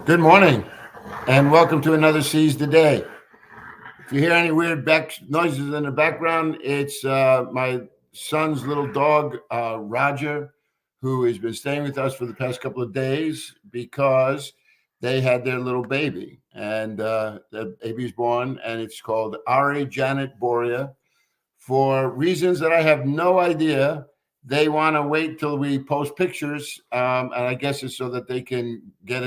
Good morning, and welcome to another Seize the Day. If you hear any weird back noises in the background, it's my son's little dog, Roger, who has been staying with us for the past couple of days because they had their little baby, and the baby's born, and it's called Ari Janet Boria. For reasons that I have no idea, they want to wait till we post pictures, and I guess it's so that they can get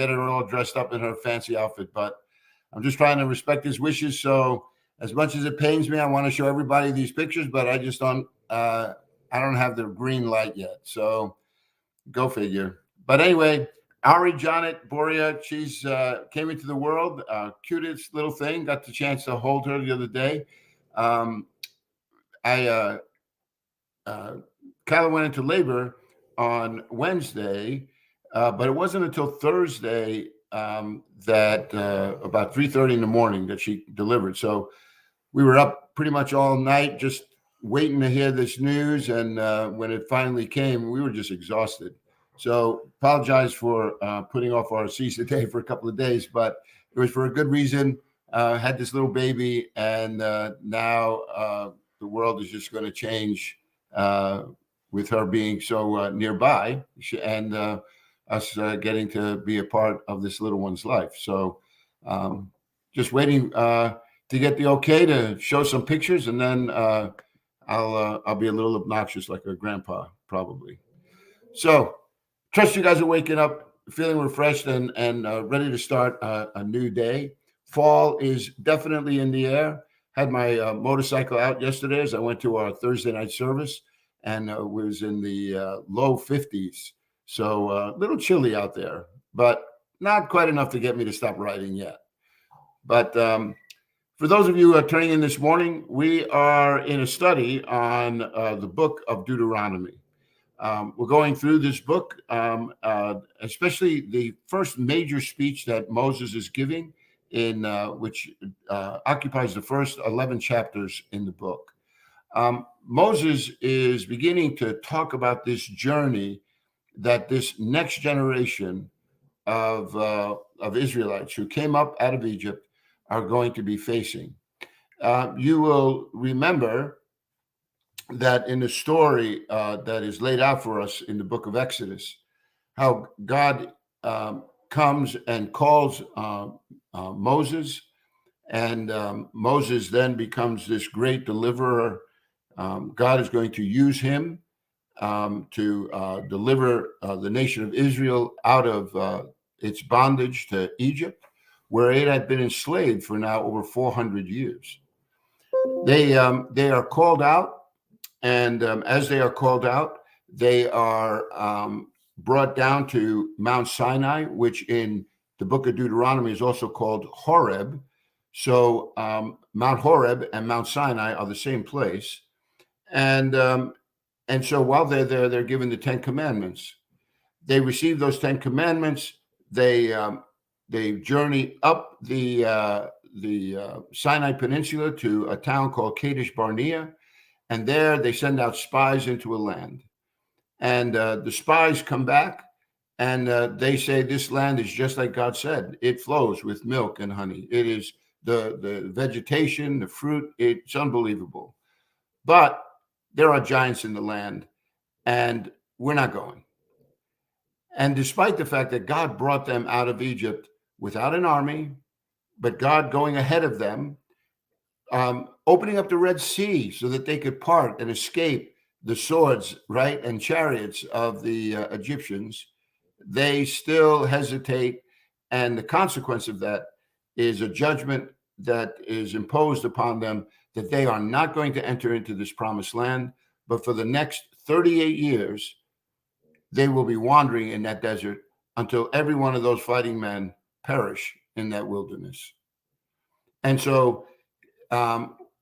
her all dressed up in her fancy outfit. But I'm just trying to respect his wishes. So as much as it pains me, I want to show everybody these pictures, but I just don't. I don't have the green light yet. So go figure. But anyway, Ari Janet Boria, she's came into the world, cutest little thing. Got the chance to hold her the other day. Um, I uh, Kyla went into labor on Wednesday, but it wasn't until Thursday that about 3:30 in the morning that she delivered. So we were up pretty much all night just waiting to hear this news. And when it finally came, we were just exhausted. So apologize for putting off our season day for a couple of days, but it was for a good reason. Had this little baby, and now the world is just going to change uh, with her being so nearby and us getting to be a part of this little one's life. So um, just waiting to get the okay to show some pictures, and then I'll be a little obnoxious like a grandpa probably. So trust you guys are waking up feeling refreshed and ready to start a new day. Fall is definitely in the air. Had my motorcycle out yesterday as I went to our Thursday night service, and was in the low 50s. So a little chilly out there, but not quite enough to get me to stop riding yet. But for those of you who are turning in this morning, we are in a study on the book of Deuteronomy. We're going through this book, especially the first major speech that Moses is giving, in which occupies the first 11 chapters in the book. Moses is beginning to talk about this journey that this next generation of Israelites who came up out of Egypt are going to be facing. You will remember that in the story that is laid out for us in the book of Exodus, how God comes and calls Moses, and Moses then becomes this great deliverer. God is going to use him to deliver the nation of Israel out of its bondage to Egypt, where it had been enslaved for now over 400 years. They are called out, and as they are called out, they are brought down to Mount Sinai, which in the book of Deuteronomy is also called Horeb. So Mount Horeb and Mount Sinai are the same place. And so while they're there, they're given the Ten Commandments. They receive those Ten Commandments. They journey up the Sinai Peninsula to a town called Kadesh Barnea, and there they send out spies into a land. And the spies come back, and they say this land is just like God said. It flows with milk and honey. It is the vegetation, the fruit. It's unbelievable. But there are giants in the land, and we're not going. And despite the fact that God brought them out of Egypt without an army, but God going ahead of them, opening up the Red Sea so that they could part and escape the swords, right, and chariots of the Egyptians, they still hesitate. And the consequence of that is a judgment that is imposed upon them that they are not going to enter into this promised land, but for the next 38 years, they will be wandering in that desert until every one of those fighting men perish in that wilderness. And so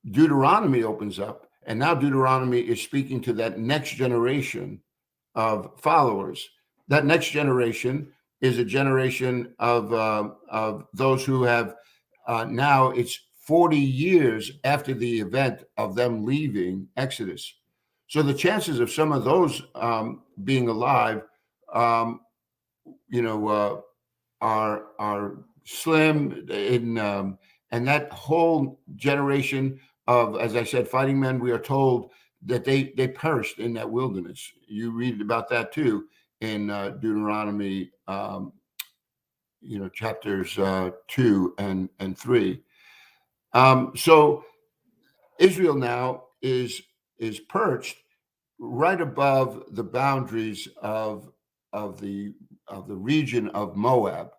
Deuteronomy opens up, and now Deuteronomy is speaking to that next generation of followers. That next generation is a generation of those who have now it's 40 years after the event of them leaving Exodus. So the chances of some of those being alive, you know, are slim in and that whole generation of, as I said, fighting men, we are told that they perished in that wilderness. You read about that too in Deuteronomy, chapters 2 and 3. So Israel now is perched right above the boundaries of the region of Moab.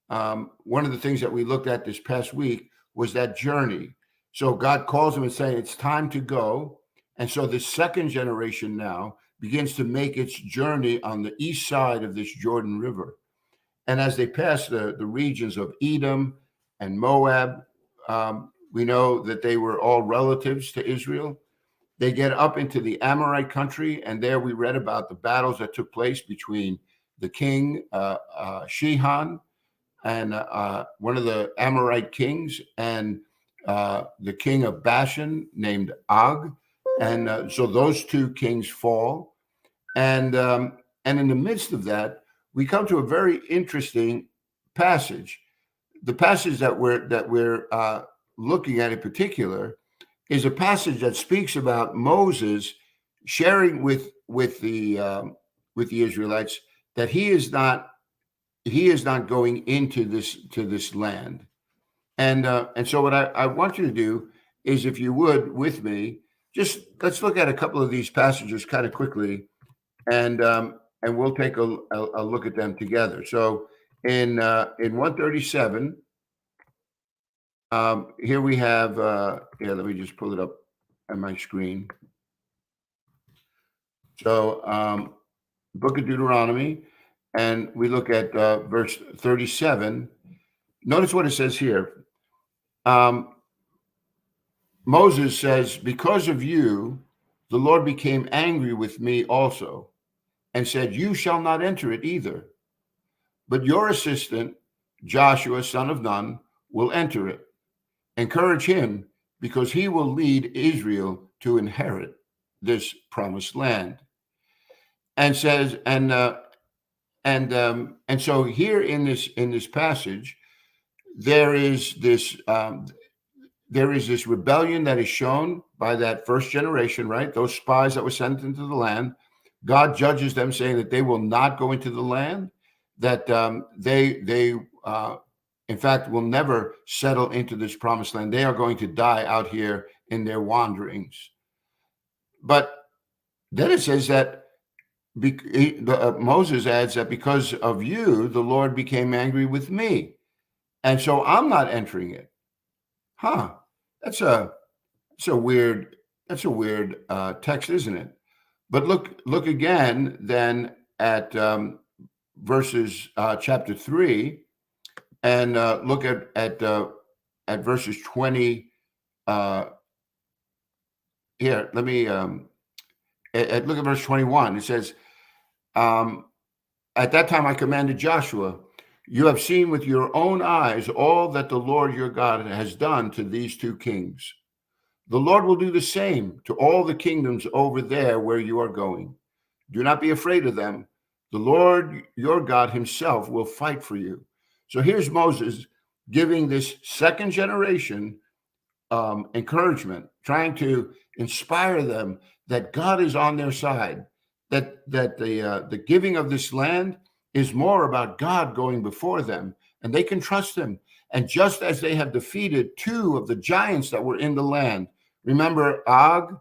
One of the things that we looked at this past week was that journey. So God calls them and saying, it's time to go. And so the second generation now begins to make its journey on the east side of this Jordan River. And as they pass the regions of Edom and Moab, we know that they were all relatives to Israel. They get up into the Amorite country, and there we read about the battles that took place between the king, Shihon, and one of the Amorite kings, and the king of Bashan named Og. And so those two kings fall. And in the midst of that, we come to a very interesting passage. The passage that we're looking at in particular is a passage that speaks about Moses sharing with the Israelites that he is not going into this land. And so what I want you to do is, if you would, with me, just let's look at a couple of these passages kind of quickly, and we'll take a look at them together. So in 137, here we have, let me just pull it up on my screen. So book of Deuteronomy, and we look at verse 37. Notice what it says here. Moses says, because of you, the Lord became angry with me also, and said, you shall not enter it either. But your assistant, Joshua, son of Nun, will enter it. Encourage him, because he will lead Israel to inherit this promised land. And says, and so here in this passage, there is this rebellion that is shown by that first generation, right? Those spies that were sent into the land. God judges them, saying that they will not go into the land, that they in fact will never settle into this promised land. They are going to die out here in their wanderings. But then it says that Moses adds that because of you, the Lord became angry with me, and so I'm not entering it. That's a weird text, isn't it? But look again then at verses chapter 3, and look at verses 20. Here, let me look at verse 21. It says, at that time I commanded Joshua, you have seen with your own eyes all that the Lord your God has done to these two kings. The Lord will do the same to all the kingdoms over there where you are going. Do not be afraid of them. The Lord your God himself will fight for you. So here's Moses giving this second generation encouragement, trying to inspire them that God is on their side, that the giving of this land is more about God going before them, and they can trust him. And just as they have defeated two of the giants that were in the land, remember Og,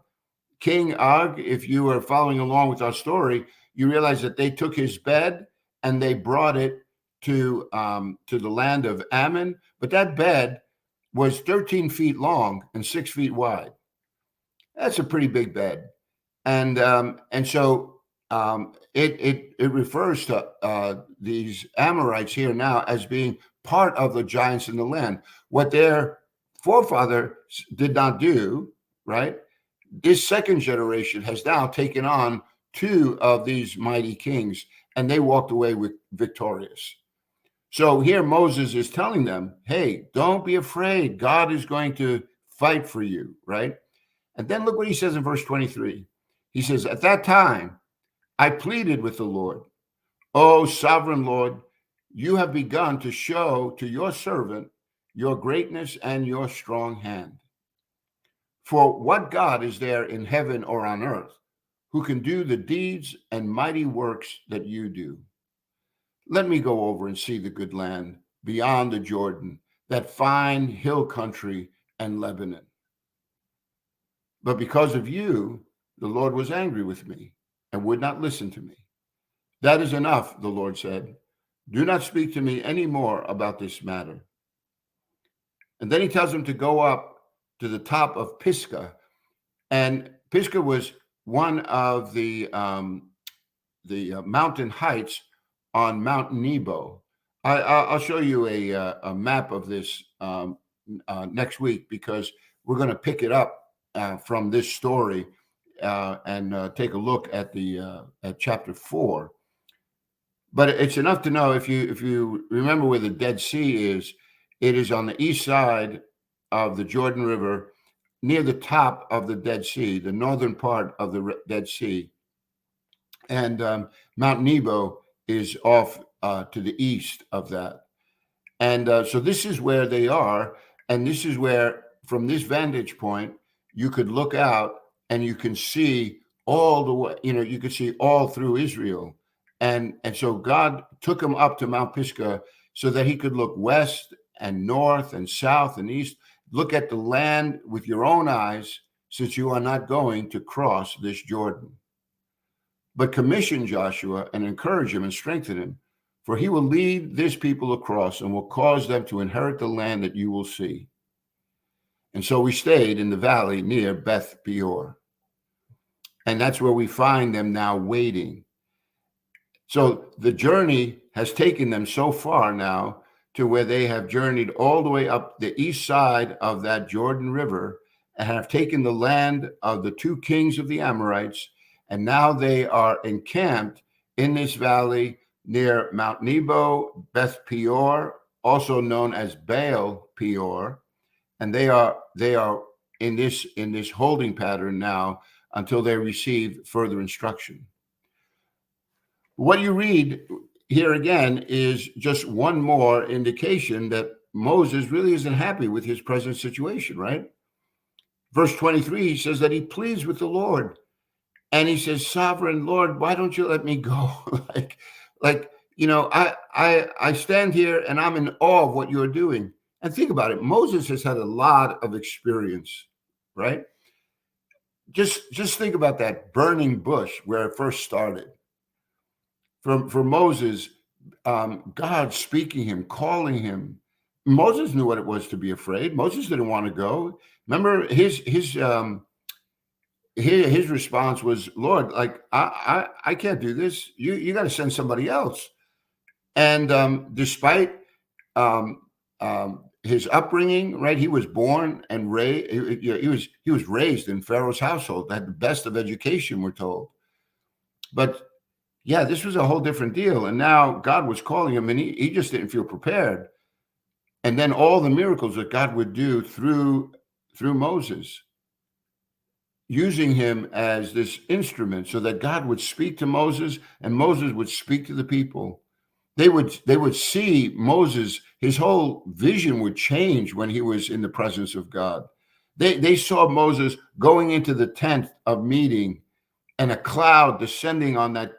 King Og, if you are following along with our story, you realize that they took his bed and they brought it to the land of Ammon. But that bed was 13 feet long and 6 feet wide. That's a pretty big bed. And so it refers to these Amorites here now as being part of the giants in the land. What their forefathers did not do, right? This second generation has now taken on two of these mighty kings, and they walked away victorious. So here Moses is telling them, hey, don't be afraid. God is going to fight for you, right? And then look what he says in verse 23. He says, at that time, I pleaded with the Lord, oh, sovereign Lord, You have begun to show to your servant your greatness and your strong hand. For what God is there in heaven or on earth who can do the deeds and mighty works that you do? Let me go over and see the good land beyond the Jordan, that fine hill country and Lebanon. But because of you, the Lord was angry with me and would not listen to me. That is enough, the Lord said. Do not speak to me any more about this matter. And then he tells him to go up to the top of Pisgah. And Pisgah was one of the mountain heights on Mount Nebo. I'll show you a map of this next week, because we're going to pick it up from this story and take a look at at chapter 4. But it's enough to know, if you remember where the Dead Sea is, it is on the east side of the Jordan River, near the top of the Dead Sea, the northern part of the Dead Sea. And Mount Nebo is off to the east of that. And so this is where they are. And this is where, from this vantage point, you could look out and you can see all the way, you could see all through Israel. And so God took him up to Mount Pisgah so that he could look west and north and south and east, look at the land with your own eyes, since you are not going to cross this Jordan. But commission Joshua and encourage him and strengthen him, for he will lead this people across and will cause them to inherit the land that you will see. And so we stayed in the valley near Beth Peor. And that's where we find them now waiting. So the journey has taken them so far now to where they have journeyed all the way up the east side of that Jordan River and have taken the land of the 2 kings of the Amorites. And now they are encamped in this valley near Mount Nebo, Beth Peor, also known as Baal Peor. And they are in this holding pattern now until they receive further instruction. What you read here again is just one more indication that Moses really isn't happy with his present situation, right? Verse 23, he says that he pleads with the Lord. And he says, Sovereign Lord, why don't you let me go? I stand here and I'm in awe of what you're doing. And think about it. Moses has had a lot of experience, right? Just think about that burning bush where it first started. For Moses, God speaking him, calling him. Moses knew what it was to be afraid. Moses didn't want to go. Remember, his response was, Lord, I can't do this. You got to send somebody else. And despite his upbringing, right? He was born and raised. He was raised in Pharaoh's household. Had the best of education, we're told. But yeah, this was a whole different deal. And now God was calling him, and he just didn't feel prepared. And then all the miracles that God would do through Moses, using him as this instrument so that God would speak to Moses and Moses would speak to the people. They would see Moses, his whole vision would change when he was in the presence of God. They saw Moses going into the tent of meeting and a cloud descending on that.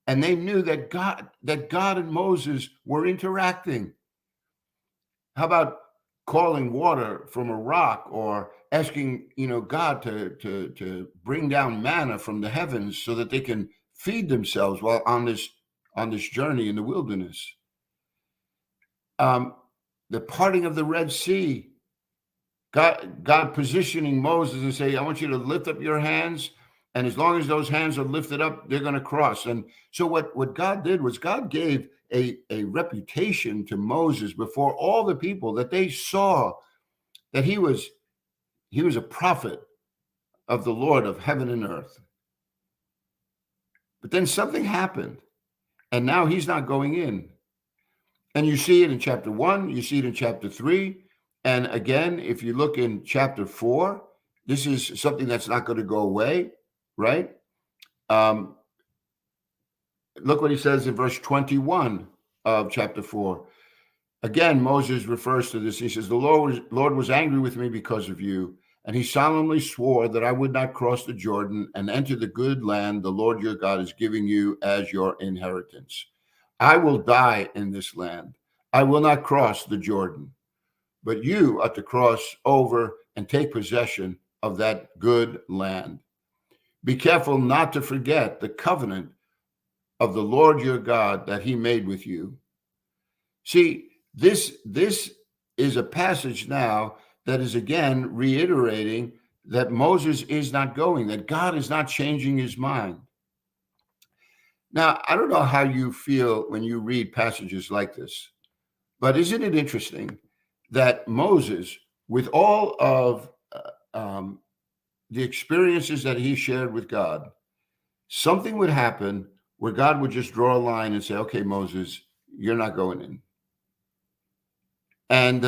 And they knew that God and Moses were interacting. How about calling water from a rock, or asking, God to bring down manna from the heavens so that they can feed themselves while on this journey in the wilderness? The parting of the Red Sea, God positioning Moses and say, I want you to lift up your hands. And as long as those hands are lifted up, they're going to cross. And so what God did was God gave a reputation to Moses before all the people, that they saw that he was a prophet of the Lord of heaven and earth. But then something happened, and now he's not going in. And you see it in chapter 1, you see it in chapter 3. And again, if you look in chapter 4, this is something that's not going to go away, right? Look what he says in verse 21 of chapter 4. Again, Moses refers to this. He says, the Lord was angry with me because of you, and he solemnly swore that I would not cross the Jordan and enter the good land the Lord your God is giving you as your inheritance. I will die in this land. I will not cross the Jordan, but you are to cross over and take possession of that good land. Be careful not to forget the covenant of the Lord your God that he made with you. See, this is a passage now that is again reiterating that Moses is not going, that God is not changing his mind. Now, I don't know how you feel when you read passages like this, but isn't it interesting that Moses, with all of the experiences that he shared with God, something would happen where God would just draw a line and say, okay, Moses, you're not going in. And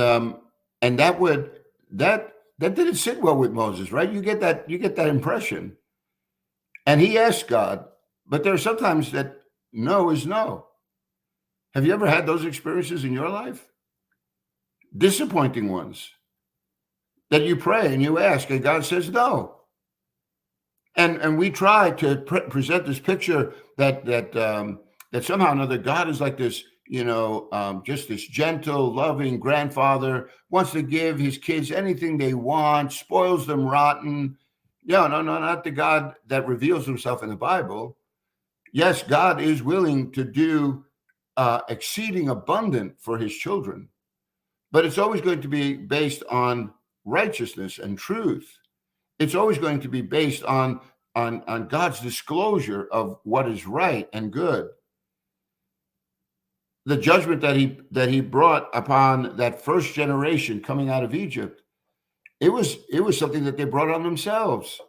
that didn't sit well with Moses, right? You get that impression. And he asked God, but there are sometimes that no is no. Have you ever had those experiences in your life? Disappointing ones that you pray and you ask and God says no. And we try to present this picture that somehow or another God is like this, just this gentle, loving grandfather, wants to give his kids anything they want, spoils them rotten. No, not the God that reveals himself in the Bible. Yes, God is willing to do exceeding abundant for his children, but it's always going to be based on righteousness and truth. It's always going to be based on God's disclosure of what is right and good. The judgment that he brought upon that first generation coming out of Egypt, it was something that they brought on themselves.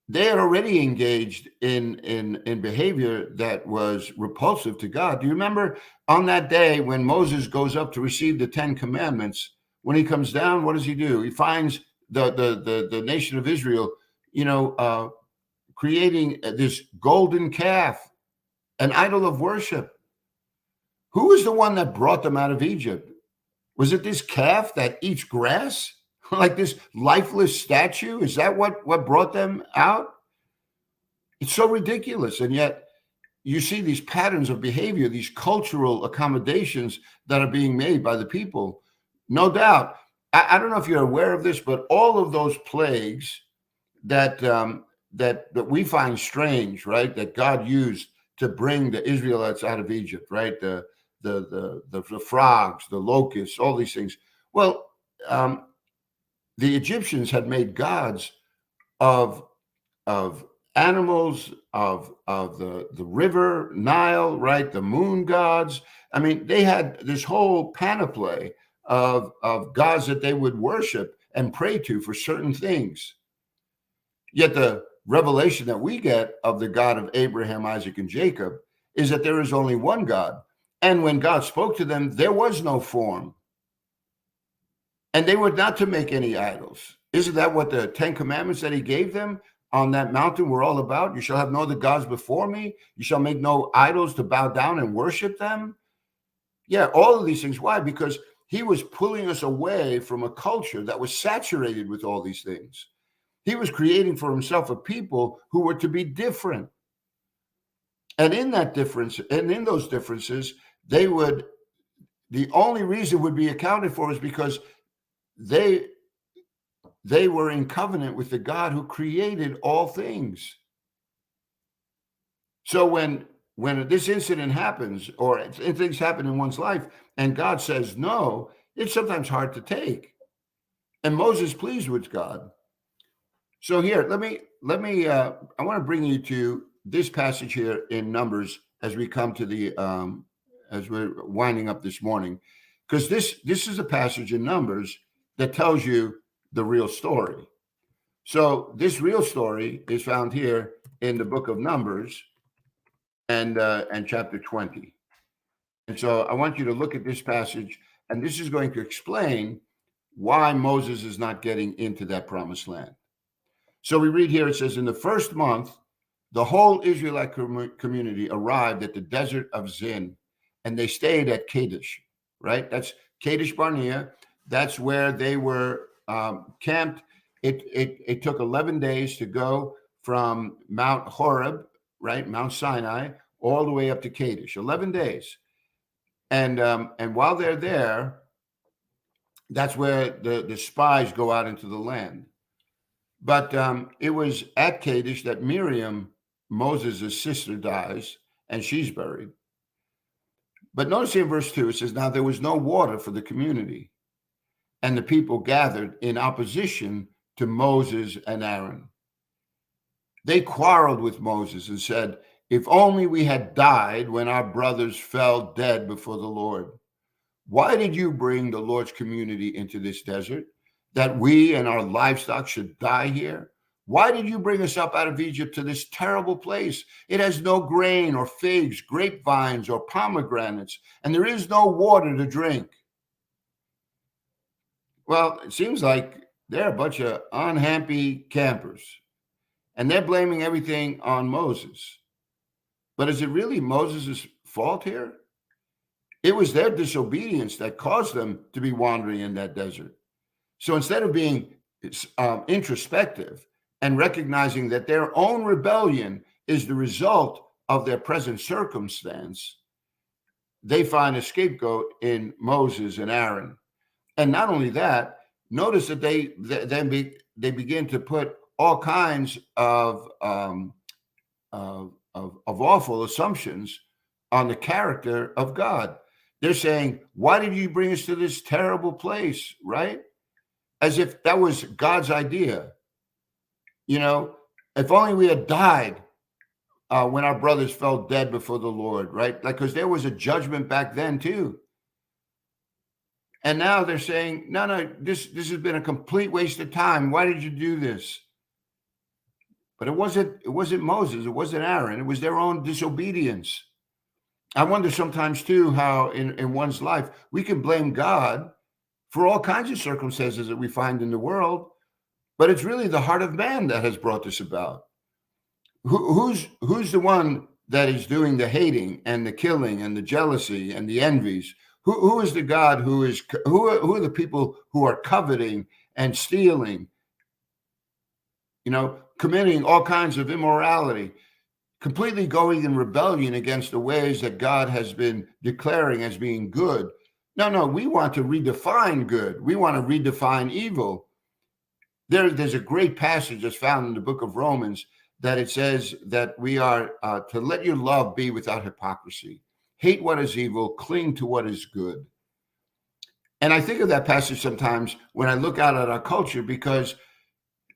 They had already engaged in behavior that was repulsive to God. Do you remember on that day when Moses goes up to receive the 10 commandments? When he comes down, what does he do? He finds the nation of Israel, creating this golden calf, an idol of worship. Who was the one that brought them out of Egypt? Was it this calf that eats grass? Like this lifeless statue? Is that what brought them out? It's so ridiculous. And yet you see these patterns of behavior, these cultural accommodations that are being made by the people. No doubt. I don't know if you're aware of this, but all of those plagues that we find strange, right? That God used to bring the Israelites out of Egypt, right? The frogs, the locusts, all these things. Well, the Egyptians had made gods of animals, of the river Nile, right? The moon gods. I mean, they had this whole panoply of gods that they would worship and pray to for certain things. Yet the revelation that we get of the God of Abraham, Isaac, and Jacob is that there is only one God. And when God spoke to them, there was no form. And they were not to make any idols. Isn't that what the 10 commandments that he gave them on that mountain were all about? You shall have no other gods before me. You shall make no idols to bow down and worship them. Yeah, all of these things. Why? Because he was pulling us away from a culture that was saturated with all these things. He was creating for himself a people who were to be different. And in that difference, and in those differences, the only reason would be accounted for is because they were in covenant with the God who created all things. So when this incident happens, or things happen in one's life, and God says no, it's sometimes hard to take. And Moses pleads with God. So here, let me. I want to bring you to this passage here in Numbers as we come to the as we're winding up this morning, because this is a passage in Numbers that tells you the real story. So this real story is found here in the book of Numbers and chapter 20. And so I want you to look at this passage, and this is going to explain why Moses is not getting into that promised land. So we read here, it says, in the first month, the whole Israelite community arrived at the desert of Zin, and they stayed at Kadesh, right? That's Kadesh Barnea. That's where they were camped. It took 11 days to go from Mount Horeb, right, Mount Sinai, all the way up to Kadesh. 11 days, and while they're there, that's where the spies go out into the land. But it was at Kadesh that Miriam, Moses' sister, dies, and she's buried. But notice here in verse 2, it says, now there was no water for the community, and the people gathered in opposition to Moses and Aaron. They quarreled with Moses and said, if only we had died when our brothers fell dead before the Lord. Why did you bring the Lord's community into this desert, that we and our livestock should die here? Why did you bring us up out of Egypt to this terrible place? It has no grain or figs, grapevines or pomegranates, and there is no water to drink. Well, it seems like they're a bunch of unhappy campers, and they're blaming everything on Moses. But is it really Moses' fault here? It was their disobedience that caused them to be wandering in that desert. So instead of being introspective and recognizing that their own rebellion is the result of their present circumstance, they find a scapegoat in Moses and Aaron. And not only that, notice that they begin to put all kinds of awful assumptions on the character of God. They're saying, why did you bring us to this terrible place, right? As if that was God's idea. You know, if only we had died when our brothers fell dead before the Lord, right? Like, because there was a judgment back then too. And now they're saying, no, this has been a complete waste of time. Why did you do this? But it wasn't Moses, it wasn't Aaron, it was their own disobedience. I wonder sometimes too how in one's life we can blame God for all kinds of circumstances that we find in the world, but it's really the heart of man that has brought this about. Who's the one that is doing the hating and the killing and the jealousy and the envies? Who is the God who are the people who are coveting and stealing, committing all kinds of immorality, completely going in rebellion against the ways that God has been declaring as being good? No, we want to redefine good. We want to redefine evil. There's a great passage that's found in the book of Romans that it says that we are to let your love be without hypocrisy. Hate what is evil, cling to what is good. And I think of that passage sometimes when I look out at our culture, because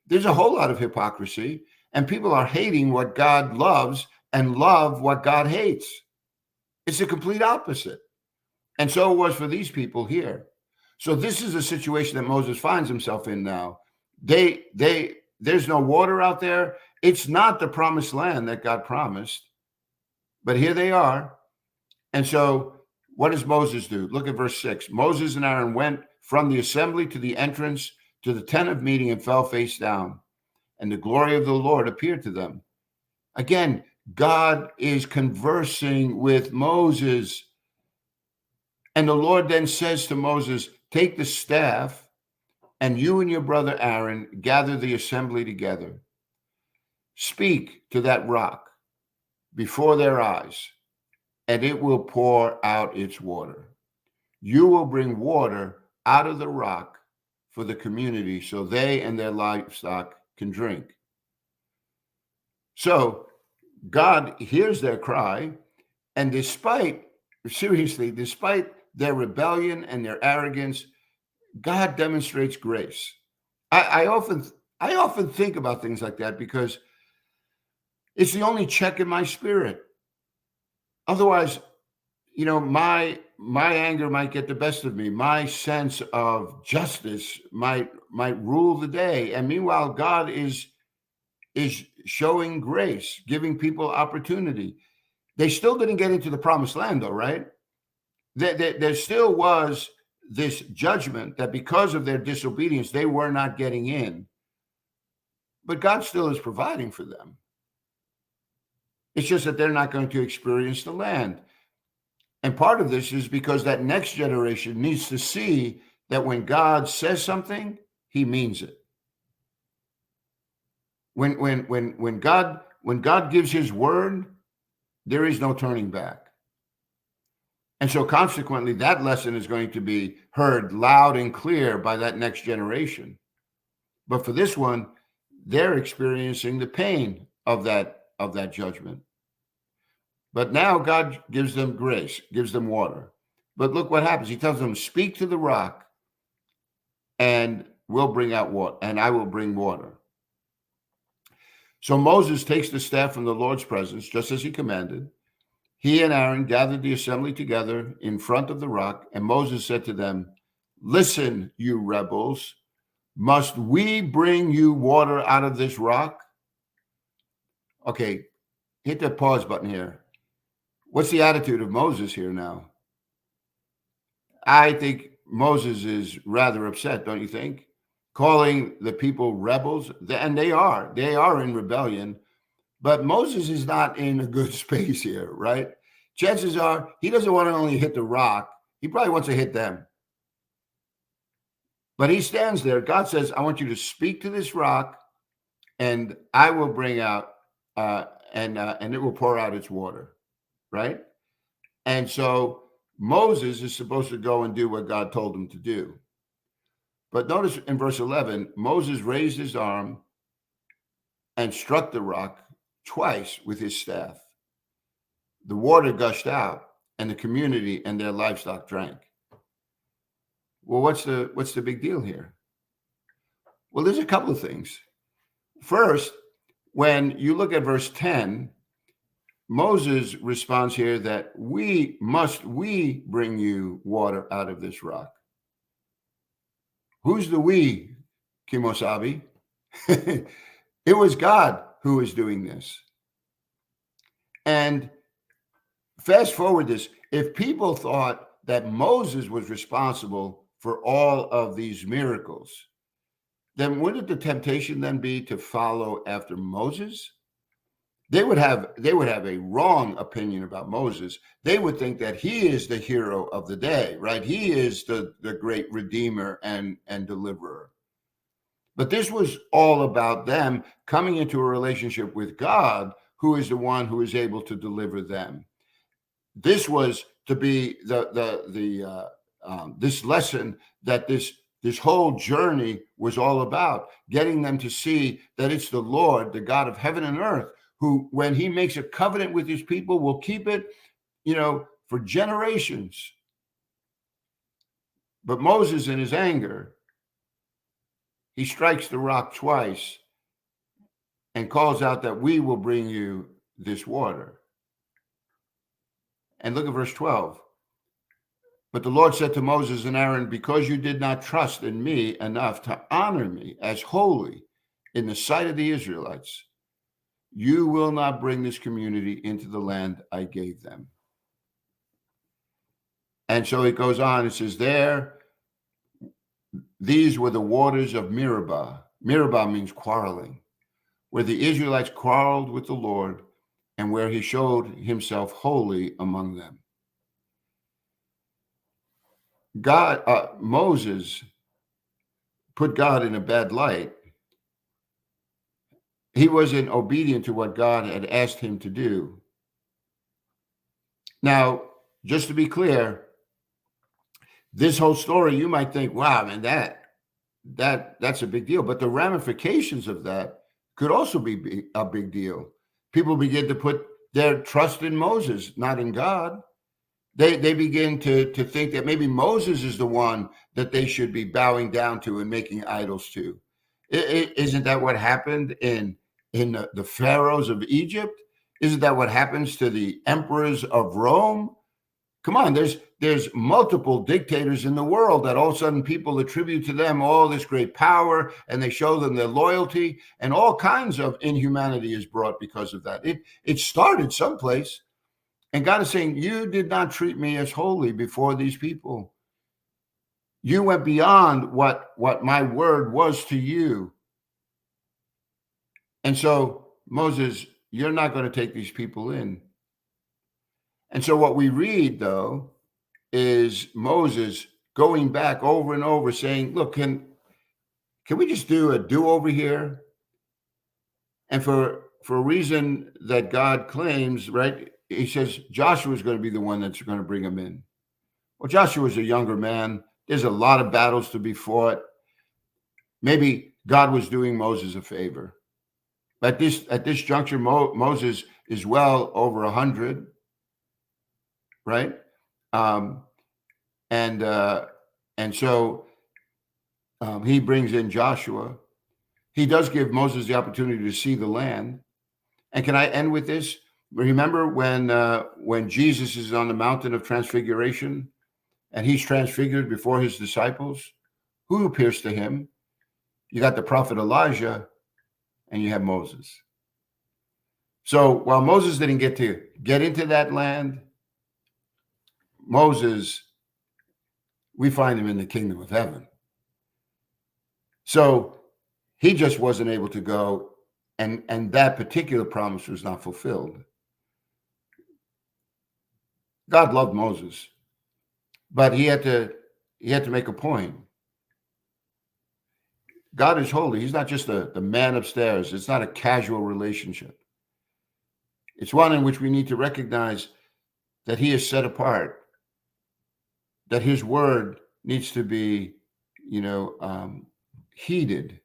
there's a whole lot of hypocrisy and people are hating what God loves and love what God hates. It's the complete opposite. And so it was for these people here. So this is a situation that Moses finds himself in now. There's no water out there. It's not the promised land that God promised, but here they are. And so what does Moses do? Look at verse 6. Moses and Aaron went from the assembly to the entrance to the tent of meeting and fell face down, and the glory of the Lord appeared to them. Again, God is conversing with Moses. And the Lord then says to Moses, take the staff, and you and your brother Aaron gather the assembly together. Speak to that rock before their eyes, and it will pour out its water. You will bring water out of the rock for the community so they and their livestock can drink. So God hears their cry, and despite their rebellion and their arrogance, God demonstrates grace. I often think about things like that because it's the only check in my spirit. Otherwise, my anger might get the best of me. My sense of justice might rule the day. And meanwhile, God is showing grace, giving people opportunity. They still didn't get into the promised land, though, right? There still was this judgment that because of their disobedience, they were not getting in. But God still is providing for them. It's just that they're not going to experience the land. And part of this is because that next generation needs to see that when God says something, he means it. When God gives his word, there is no turning back. And so consequently, that lesson is going to be heard loud and clear by that next generation. But for this one, they're experiencing the pain of that judgment. But now God gives them grace, gives them water. But look what happens. He tells them, speak to the rock and we'll bring out water, and I will bring water. So Moses takes the staff from the Lord's presence, just as he commanded. He and Aaron gathered the assembly together in front of the rock, and Moses said to them, listen, you rebels, must we bring you water out of this rock? Okay, hit that pause button here. What's the attitude of Moses here now? I think Moses is rather upset, don't you think? Calling the people rebels, and they are in rebellion, but Moses is not in a good space here, right? Chances are he doesn't want to only hit the rock, he probably wants to hit them. But he stands there. God says, I want you to speak to this rock, and I will bring out, and it will pour out its water, right? And so Moses is supposed to go and do what God told him to do. But notice in verse 11, Moses raised his arm and struck the rock twice with his staff. The water gushed out, and the community and their livestock drank. Well, what's the big deal here? Well, there's a couple of things. First, when you look at verse 10, Moses responds here that we bring you water out of this rock. Who's the we, Kimosabi? It was God who was doing this. And fast forward this, if people thought that Moses was responsible for all of these miracles, then wouldn't the temptation then be to follow after Moses? They would have a wrong opinion about Moses. They would think that he is the hero of the day, right? He is the great redeemer and deliverer. But this was all about them coming into a relationship with God, who is the one who is able to deliver them. This was to be this lesson that this whole journey was all about, getting them to see that it's the Lord, the God of heaven and earth, who, when he makes a covenant with his people, will keep it, for generations. But Moses, in his anger, he strikes the rock twice and calls out that we will bring you this water. And look at verse 12. But the Lord said to Moses and Aaron, because you did not trust in me enough to honor me as holy in the sight of the Israelites, you will not bring this community into the land I gave them. And so it goes on. It says these were the waters of Meribah. Meribah means quarreling, where the Israelites quarreled with the Lord and where he showed himself holy among them. Moses put God in a bad light. He wasn't obedient to what God had asked him to do. Now, just to be clear, this whole story, you might think, wow, man, that's a big deal. But the ramifications of that could also be a big deal. People begin to put their trust in Moses, not in God. They begin to think that maybe Moses is the one that they should be bowing down to and making idols to. Isn't that what happened in the pharaohs of Egypt? Isn't that what happens to the emperors of Rome? Come on, there's multiple dictators in the world that all of a sudden people attribute to them all this great power, and they show them their loyalty, and all kinds of inhumanity is brought because of that. It started someplace, and God is saying, you did not treat me as holy before these people. You went beyond what my word was to you. And so, Moses, you're not going to take these people in. And so what we read, though, is Moses going back over and over saying, look, can we just do a do-over here? And for a reason that God claims, right? He says Joshua is going to be the one that's going to bring him in. Well, Joshua was a younger man. There's a lot of battles to be fought. Maybe God was doing Moses a favor. At this juncture, Moses is well over 100, right? And so he brings in Joshua. He does give Moses the opportunity to see the land. And can I end with this? Remember when Jesus is on the mountain of transfiguration and he's transfigured before his disciples? Who appears to him? You got the prophet Elijah and you have Moses. So while Moses didn't get into that land, Moses, we find him in the kingdom of heaven. So he just wasn't able to go, and that particular promise was not fulfilled. God loved Moses, but he had to make a point. God is holy. He's not just the man upstairs. It's not a casual relationship. It's one in which we need to recognize that he is set apart, that his word needs to be, heeded.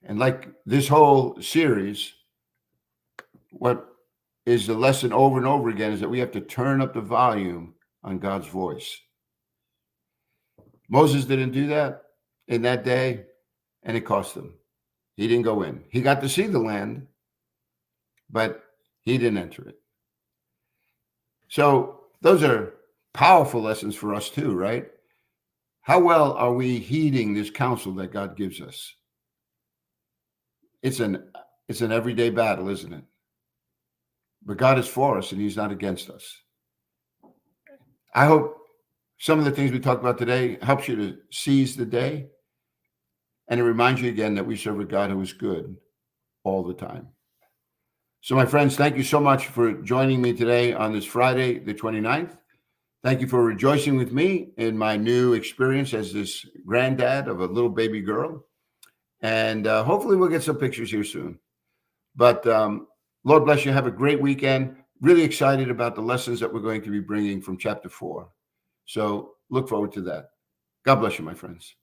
And like this whole series, what is the lesson over and over again is that we have to turn up the volume on God's voice. Moses didn't do that in that day, and it cost him. He didn't go in. He got to see the land, but he didn't enter it. So those are powerful lessons for us too, right? How well are we heeding this counsel that God gives us? It's an everyday battle, isn't it? But God is for us and he's not against us. I hope some of the things we talked about today helps you to seize the day. And it reminds you again that we serve a God who is good all the time. So my friends, thank you so much for joining me today on this Friday, the 29th. Thank you for rejoicing with me in my new experience as this granddad of a little baby girl. And hopefully we'll get some pictures here soon. But Lord bless you. Have a great weekend. Really excited about the lessons that we're going to be bringing from chapter 4. So look forward to that. God bless you, my friends.